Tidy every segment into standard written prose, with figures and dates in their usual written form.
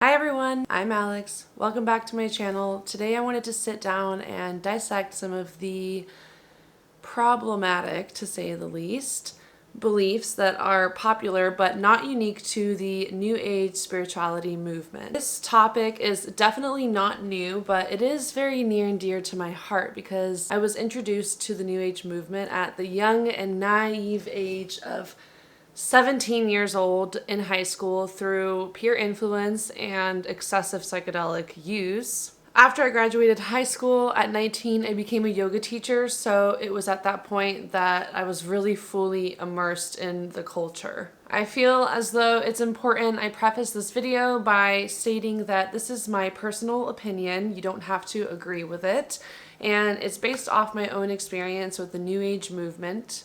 Hi everyone, I'm Alex. Welcome back to my channel. Today I wanted to sit down and dissect some of the problematic, to say the least, beliefs that are popular but not unique to the New Age spirituality movement. This topic is definitely not new, but it is very near and dear to my heart because I was introduced to the New Age movement at the young and naive age of 17 years old in high school through peer influence and excessive psychedelic use. After I graduated high school at 19, I became a yoga teacher, so it was at that point that I was really fully immersed in the culture. I feel as though it's important I preface this video by stating that this is my personal opinion. You don't have to agree with it, and it's based off my own experience with the New Age movement.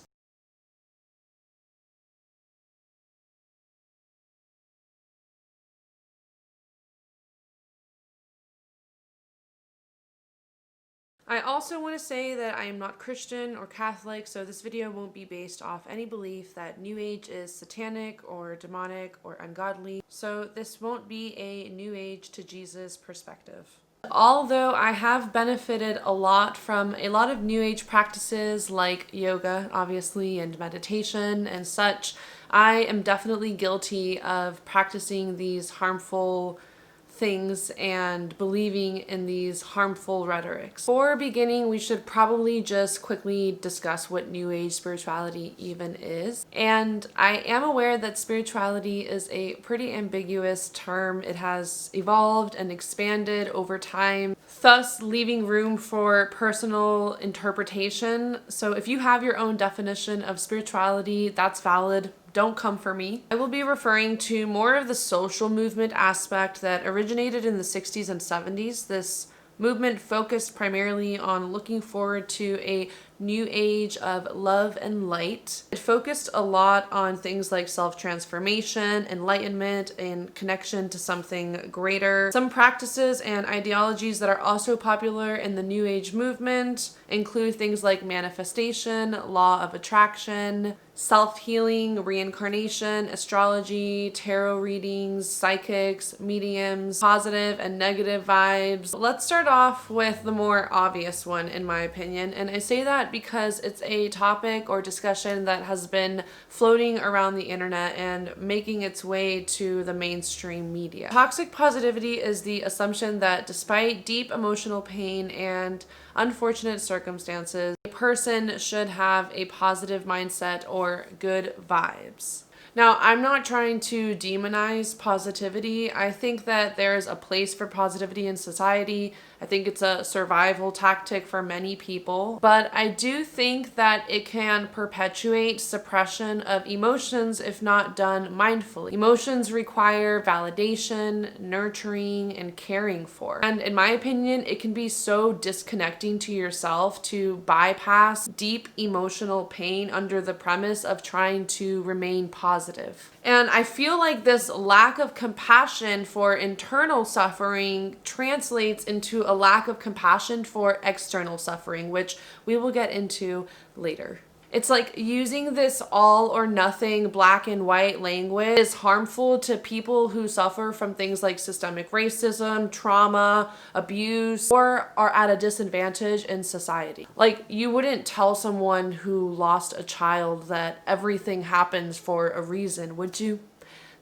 I also want to say that I am not Christian or Catholic, so this video won't be based off any belief that New Age is satanic or demonic or ungodly, so this won't be a New Age to Jesus perspective. Although I have benefited a lot from a lot of New Age practices like yoga, obviously, and meditation and such, I am definitely guilty of practicing these harmful things and believing in these harmful rhetorics. Before beginning, we should probably just quickly discuss what New Age spirituality even is. And I am aware that spirituality is a pretty ambiguous term. It has evolved and expanded over time, thus leaving room for personal interpretation. So if you have your own definition of spirituality, that's valid. Don't come for me. I will be referring to more of the social movement aspect that originated in the 60s and 70s. This movement focused primarily on looking forward to a new age of love and light. It focused a lot on things like self-transformation, enlightenment, and connection to something greater. Some practices and ideologies that are also popular in the New Age movement include things like manifestation, law of attraction, self-healing, reincarnation, astrology, tarot readings, psychics, mediums, positive and negative vibes. Let's start off with the more obvious one, in my opinion, and I say that because it's a topic or discussion that has been floating around the internet and making its way to the mainstream media. Toxic positivity is the assumption that despite deep emotional pain and unfortunate circumstances, a person should have a positive mindset or good vibes. Now, I'm not trying to demonize positivity. I think that there's a place for positivity in society. I think it's a survival tactic for many people, but I do think that it can perpetuate suppression of emotions if not done mindfully. Emotions require validation, nurturing, and caring for. And in my opinion, it can be so disconnecting to yourself to bypass deep emotional pain under the premise of trying to remain positive. And I feel like this lack of compassion for internal suffering translates into a lack of compassion for external suffering, which we will get into later. It's like using this all or nothing black and white language is harmful to people who suffer from things like systemic racism, trauma, abuse, or are at a disadvantage in society. Like, you wouldn't tell someone who lost a child that everything happens for a reason, would you?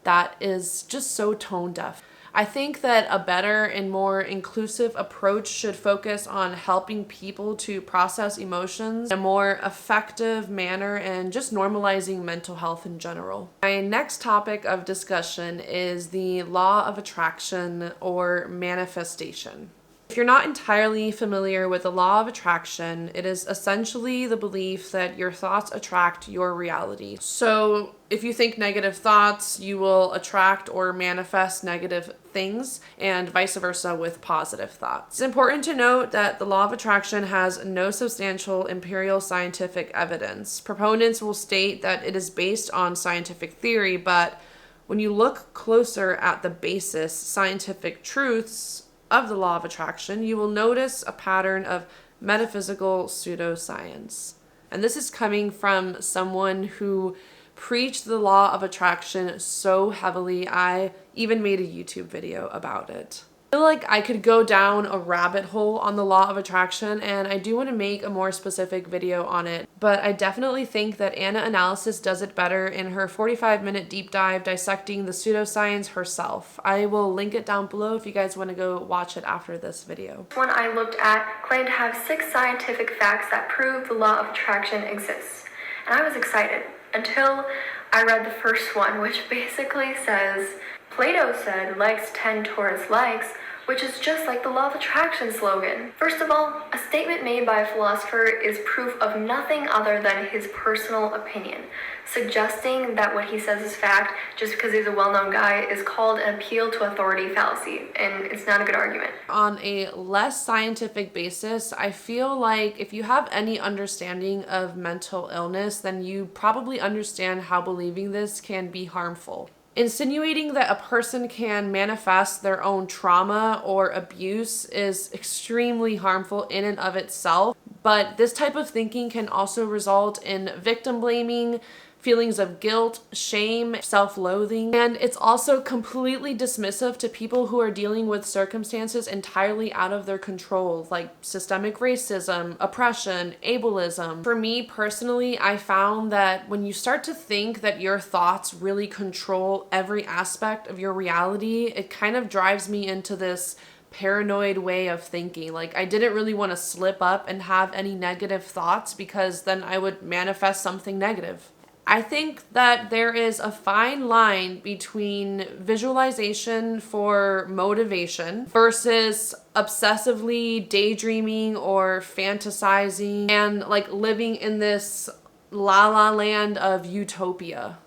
That is just so tone deaf. I think that a better and more inclusive approach should focus on helping people to process emotions in a more effective manner and just normalizing mental health in general. My next topic of discussion is the law of attraction or manifestation. If you're not entirely familiar with the law of attraction, it is essentially the belief that your thoughts attract your reality. So if you think negative thoughts, you will attract or manifest negative things, and vice versa with positive thoughts. It's important to note that the law of attraction has no substantial empirical scientific evidence. Proponents will state that it is based on scientific theory, but when you look closer at the basis scientific truths of the law of attraction, you will notice a pattern of metaphysical pseudoscience. And this is coming from someone who preach the law of attraction so heavily, I even made a YouTube video about it. I feel like I could go down a rabbit hole on the law of attraction, and I do want to make a more specific video on it, but I definitely think that Anna Analysis does it better in her 45-minute deep dive dissecting the pseudoscience herself. I will link it down below if you guys want to go watch it after this video. One I looked at claimed to have 6 scientific facts that prove the law of attraction exists, and I was excited until I read the first one, which basically says, Plato said likes tend towards likes, which is just like the law of attraction slogan. First of all, a statement made by a philosopher is proof of nothing other than his personal opinion. Suggesting that what he says is fact just because he's a well-known guy is called an appeal to authority fallacy, and it's not a good argument. On a less scientific basis, I feel like if you have any understanding of mental illness, then you probably understand how believing this can be harmful. Insinuating that a person can manifest their own trauma or abuse is extremely harmful in and of itself, but this type of thinking can also result in victim blaming, feelings of guilt, shame, self-loathing, and it's also completely dismissive to people who are dealing with circumstances entirely out of their control, like systemic racism, oppression, ableism. For me personally, I found that when you start to think that your thoughts really control every aspect of your reality, it kind of drives me into this paranoid way of thinking. Like, I didn't really want to slip up and have any negative thoughts because then I would manifest something negative. I think that there is a fine line between visualization for motivation versus obsessively daydreaming or fantasizing and like living in this la la land of utopia.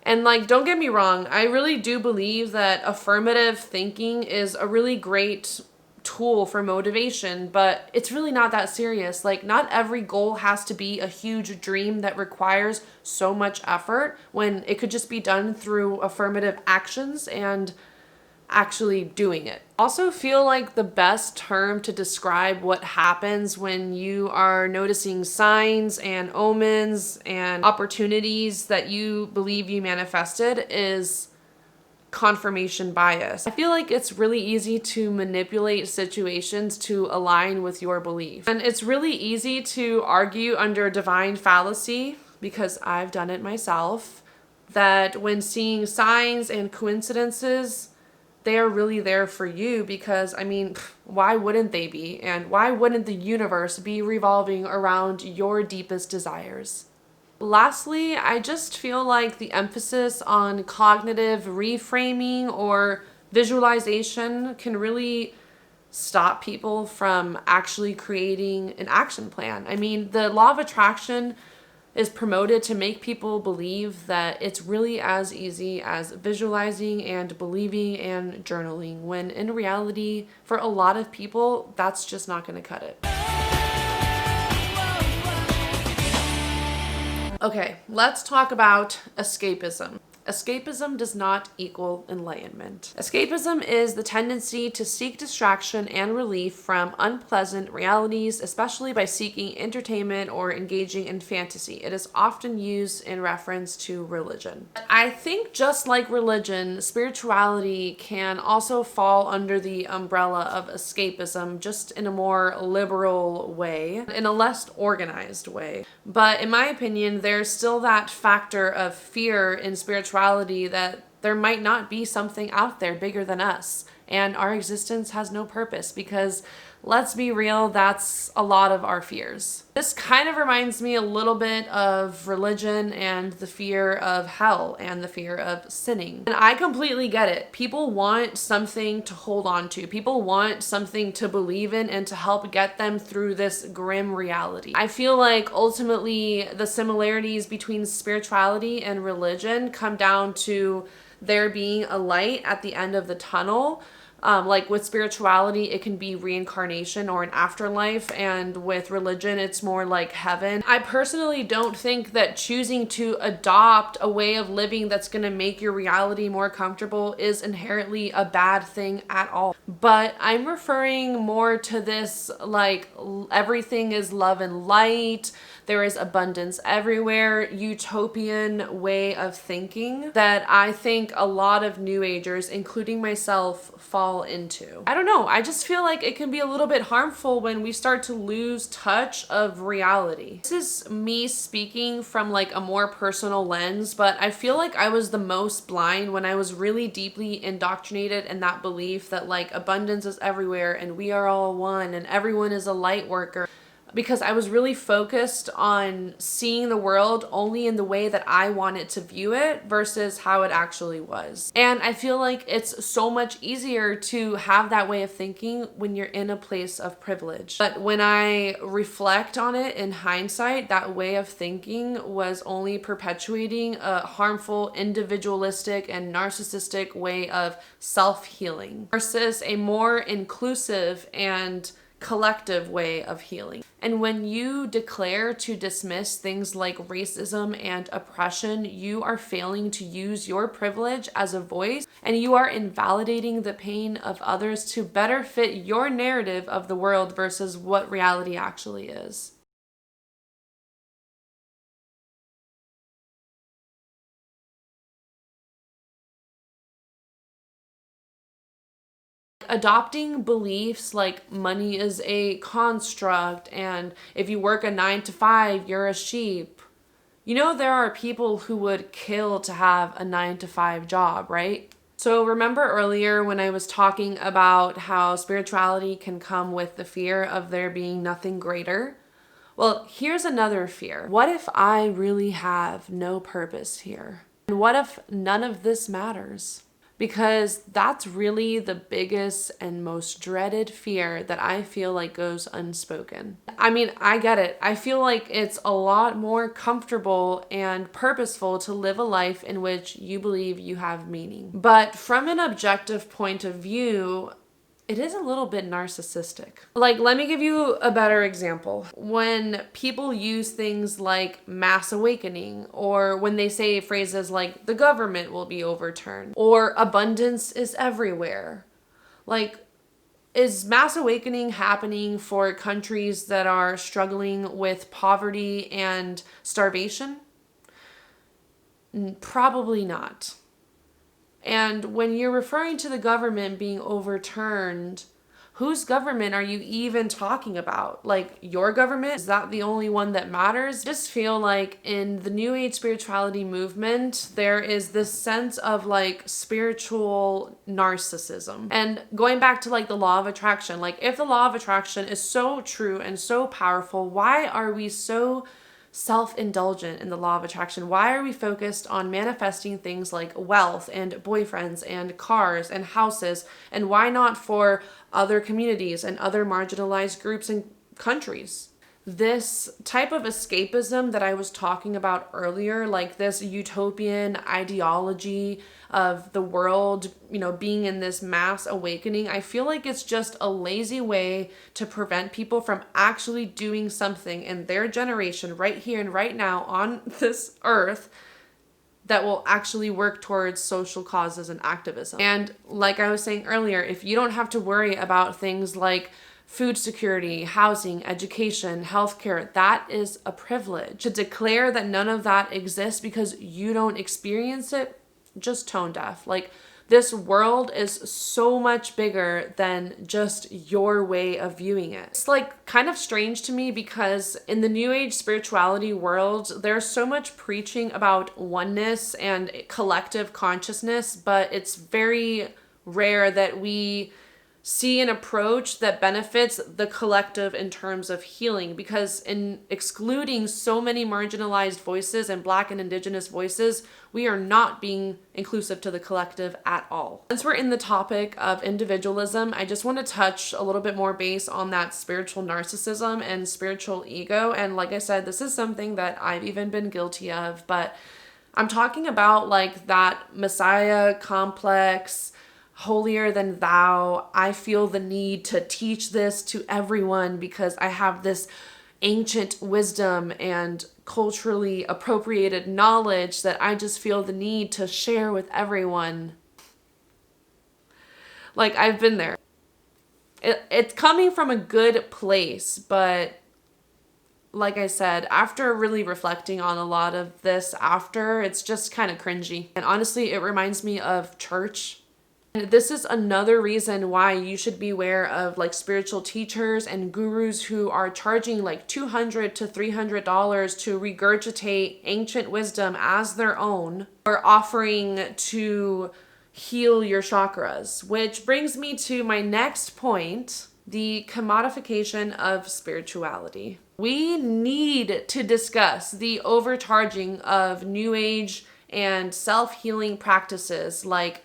And like, don't get me wrong, I really do believe that affirmative thinking is a really great tool for motivation, but it's really not that serious. Like, not every goal has to be a huge dream that requires so much effort when it could just be done through affirmative actions and actually doing it. Also feel like the best term to describe what happens when you are noticing signs and omens and opportunities that you believe you manifested is confirmation bias. I feel like it's really easy to manipulate situations to align with your belief. And it's really easy to argue under divine fallacy, because I've done it myself, that when seeing signs and coincidences, they are really there for you because, I mean, why wouldn't they be? And why wouldn't the universe be revolving around your deepest desires? Lastly, I just feel like the emphasis on cognitive reframing or visualization can really stop people from actually creating an action plan. I mean, the law of attraction is promoted to make people believe that it's really as easy as visualizing and believing and journaling, when in reality, for a lot of people, that's just not going to cut it. Okay, let's talk about escapism. Escapism does not equal enlightenment. Escapism is the tendency to seek distraction and relief from unpleasant realities, especially by seeking entertainment or engaging in fantasy. It is often used in reference to religion. I think just like religion, spirituality can also fall under the umbrella of escapism, just in a more liberal way, in a less organized way. But in my opinion, there's still that factor of fear in spirituality that there might not be something out there bigger than us and our existence has no purpose, because let's be real, that's a lot of our fears. This kind of reminds me a little bit of religion and the fear of hell and the fear of sinning. And I completely get it. People want something to hold on to. People want something to believe in and to help get them through this grim reality. I feel like ultimately the similarities between spirituality and religion come down to there being a light at the end of the tunnel, Like with spirituality, it can be reincarnation or an afterlife, and with religion, it's more like heaven. I personally don't think that choosing to adopt a way of living that's going to make your reality more comfortable is inherently a bad thing at all. But I'm referring more to this like everything is love and light, there is abundance everywhere, utopian way of thinking that I think a lot of New Agers, including myself, fall into. I don't know, I just feel like it can be a little bit harmful when we start to lose touch of reality. This is me speaking from like a more personal lens, but I feel like I was the most blind when I was really deeply indoctrinated in that belief that like abundance is everywhere and we are all one and everyone is a light worker. Because I was really focused on seeing the world only in the way that I wanted to view it versus how it actually was. And I feel like it's so much easier to have that way of thinking when you're in a place of privilege. But when I reflect on it in hindsight, that way of thinking was only perpetuating a harmful, individualistic, and narcissistic way of self-healing versus a more inclusive and collective way of healing. And when you declare to dismiss things like racism and oppression, you are failing to use your privilege as a voice, and you are invalidating the pain of others to better fit your narrative of the world versus what reality actually is. Adopting beliefs like money is a construct and if you work a 9 to 5, you're a sheep. You know, there are people who would kill to have a 9 to 5 job, right? So remember earlier when I was talking about how spirituality can come with the fear of there being nothing greater? Well, here's another fear. What if I really have no purpose here? And what if none of this matters? Because that's really the biggest and most dreaded fear that I feel like goes unspoken. I mean, I get it. I feel like it's a lot more comfortable and purposeful to live a life in which you believe you have meaning. But from an objective point of view, it is a little bit narcissistic. Like, let me give you a better example. When people use things like mass awakening, or when they say phrases like the government will be overturned, or abundance is everywhere. Like, is mass awakening happening for countries that are struggling with poverty and starvation? Probably not. And when you're referring to the government being overturned, whose government are you even talking about? Like, your government? Is that the only one that matters? I just feel like in the New Age spirituality movement, there is this sense of like spiritual narcissism. And going back to like the law of attraction, like if the law of attraction is so true and so powerful, why are we so self-indulgent in the law of attraction? Why are we focused on manifesting things like wealth and boyfriends and cars and houses? And why not for other communities and other marginalized groups and countries? This type of escapism that I was talking about earlier, like this utopian ideology of the world, you know, being in this mass awakening, I feel like it's just a lazy way to prevent people from actually doing something in their generation right here and right now on this earth that will actually work towards social causes and activism. And like I was saying earlier, if you don't have to worry about things like food security, housing, education, healthcare, that is a privilege. To declare that none of that exists because you don't experience it, just tone deaf. Like, this world is so much bigger than just your way of viewing it. It's like kind of strange to me because in the New Age spirituality world, there's so much preaching about oneness and collective consciousness, but it's very rare that we see an approach that benefits the collective in terms of healing, because in excluding so many marginalized voices and Black and Indigenous voices, we are not being inclusive to the collective at all. Since we're in the topic of individualism, I just want to touch a little bit more base on that spiritual narcissism and spiritual ego. And like I said, this is something that I've even been guilty of, but I'm talking about like that Messiah complex, holier than thou. I feel the need to teach this to everyone because I have this ancient wisdom and culturally appropriated knowledge that I just feel the need to share with everyone. Like, I've been there. It's coming from a good place, but like I said, after really reflecting on a lot of this after, it's just kind of cringy. And honestly, it reminds me of church. And this is another reason why you should beware of like spiritual teachers and gurus who are charging like $200 to $300 to regurgitate ancient wisdom as their own, or offering to heal your chakras. Which brings me to my next point, the commodification of spirituality. We need to discuss the overcharging of New Age and self-healing practices like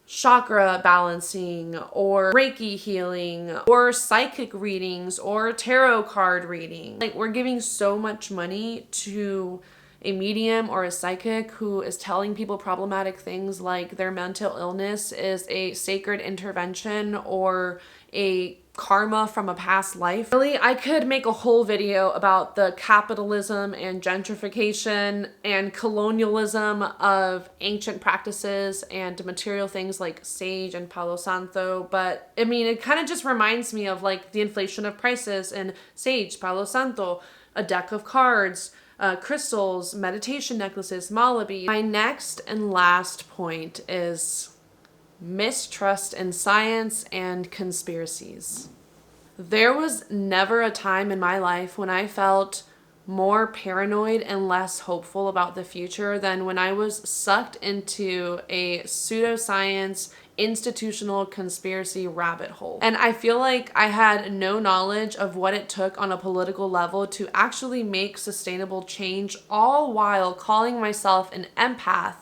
chakra balancing or Reiki healing or psychic readings or tarot card reading. Like, we're giving so much money to a medium or a psychic who is telling people problematic things like their mental illness is a sacred intervention or a karma from a past life. Really, I could make a whole video about the capitalism and gentrification and colonialism of ancient practices and material things like sage and Palo Santo, but I mean, it kind of just reminds me of like the inflation of prices in sage, Palo Santo, a deck of cards, crystals, meditation necklaces, Malabi. My next and last point is mistrust in science and conspiracies. There was never a time in my life when I felt more paranoid and less hopeful about the future than when I was sucked into a pseudoscience institutional conspiracy rabbit hole. And I feel like I had no knowledge of what it took on a political level to actually make sustainable change, all while calling myself an empath,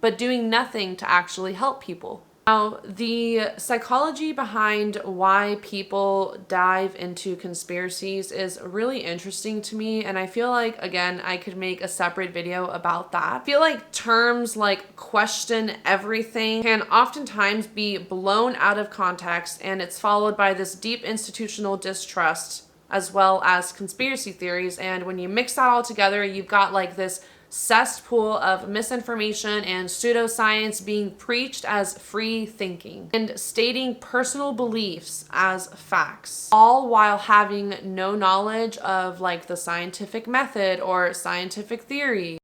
but doing nothing to actually help people. Now, the psychology behind why people dive into conspiracies is really interesting to me, and I feel like, again, I could make a separate video about that. I feel like terms like question everything can oftentimes be blown out of context, and it's followed by this deep institutional distrust as well as conspiracy theories, and when you mix that all together, you've got like this cesspool of misinformation and pseudoscience being preached as free thinking and stating personal beliefs as facts, all while having no knowledge of like the scientific method or scientific theory.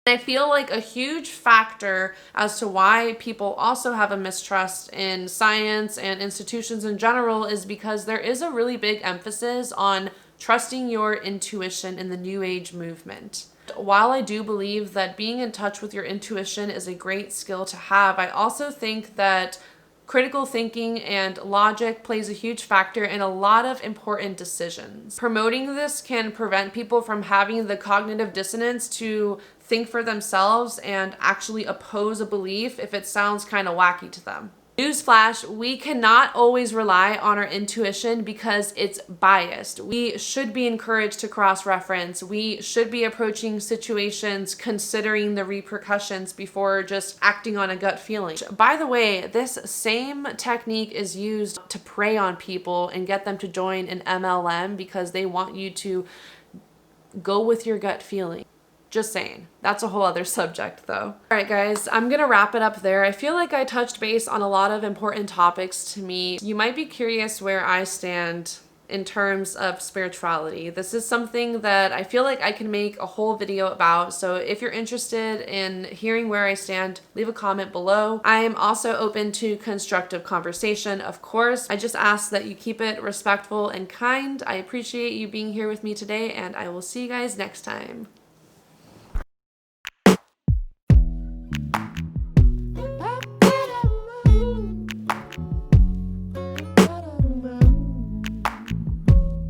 I feel like a huge factor as to why people also have a mistrust in science and institutions in general is because there is a really big emphasis on trusting your intuition in the New Age movement. While I do believe that being in touch with your intuition is a great skill to have, I also think that critical thinking and logic plays a huge factor in a lot of important decisions. Promoting this can prevent people from having the cognitive dissonance to think for themselves and actually oppose a belief if it sounds kind of wacky to them. Newsflash, we cannot always rely on our intuition because it's biased. We should be encouraged to cross-reference. We should be approaching situations considering the repercussions before just acting on a gut feeling. By the way, this same technique is used to prey on people and get them to join an MLM because they want you to go with your gut feeling. Just saying. That's a whole other subject though. All right guys, I'm gonna wrap it up there. I feel like I touched base on a lot of important topics to me. You might be curious where I stand in terms of spirituality. This is something that I feel like I can make a whole video about. So if you're interested in hearing where I stand, leave a comment below. I am also open to constructive conversation, of course. I just ask that you keep it respectful and kind. I appreciate you being here with me today, and I will see you guys next time.